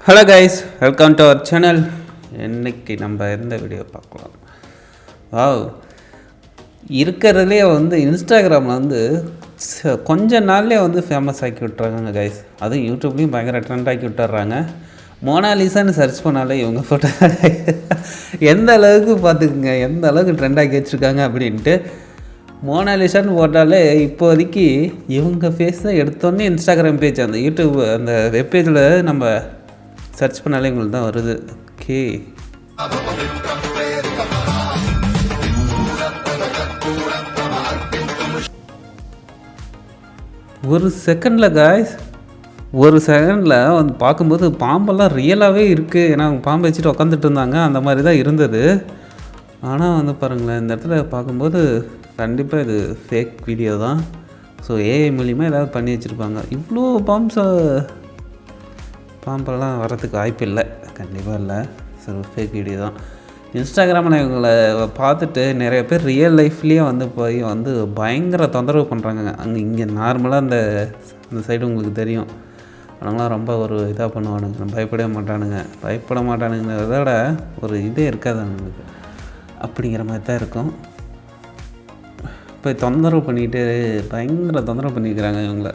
Hello guys, welcome to our channel. இன்றைக்கி நம்ம எந்த வீடியோ பார்க்கலாம்? வாவ், இருக்கிறதுலே இன்ஸ்டாகிராமில் கொஞ்ச நாள்லேயே ஃபேமஸ் ஆக்கி விட்டுறாங்க கைஸ். அதுவும் யூடியூப்லேயும் பயங்கர ட்ரெண்ட் ஆக்கி விட்டுறாங்க. மோனாலிசான்னு சர்ச் பண்ணாலே இவங்க ஃபோட்டோ எந்த அளவுக்கு பார்த்துக்குங்க, எந்த அளவுக்கு ட்ரெண்ட் ஆக்கி வச்சுருக்காங்க அப்படின்ட்டு. மோனாலிசான்னு போட்டாலே இப்போதைக்கு இவங்க ஃபேஸ் தான் எடுத்தோன்னே இன்ஸ்டாகிராம் பேஜ், அந்த யூடியூப் அந்த வெப்பேஜில் நம்ம சர்ச் பண்ணாலே உங்களுக்கு தான் வருது. ஓகே, ஒரு செகண்டில் காய்ஸ், ஒரு செகண்டில் பார்க்கும்போது பாம்பெல்லாம் ரியலாகவே இருக்குது. ஏன்னா அவங்க பாம்பை வச்சுட்டு உக்காந்துட்டு இருந்தாங்க, அந்த மாதிரி தான் இருந்தது. ஆனால் பாருங்களேன், இந்த இடத்துல பார்க்கும்போது கண்டிப்பாக இது ஃபேக் வீடியோ தான். ஸோ ஏஐ மூலிமா ஏதாவது பண்ணி வச்சுருப்பாங்க. இவ்வளோ பாம்பெல்லாம் வரத்துக்கு வாய்ப்பு இல்லை, கண்டிப்பாக இல்லை. ஸோ ஃபேக் வீடியோ தான். இன்ஸ்டாகிராமில் இவங்களை பார்த்துட்டு நிறைய பேர் ரியல் லைஃப்லேயே போய் பயங்கர தொந்தரவு பண்ணுறாங்க. இங்கே நார்மலாக அந்த சைடு உங்களுக்கு தெரியும், அவங்களாம் ரொம்ப ஒரு இதாக பண்ணுவானுங்க, பயப்பட மாட்டானுங்கிறத விட ஒரு இதே இருக்காது அவங்களுக்கு, அப்படிங்கிற மாதிரி தான் இருக்கும். இப்போ தொந்தரவு பண்ணிக்கிட்டு பயங்கர தொந்தரவு பண்ணியிருக்கிறாங்க இவங்கள.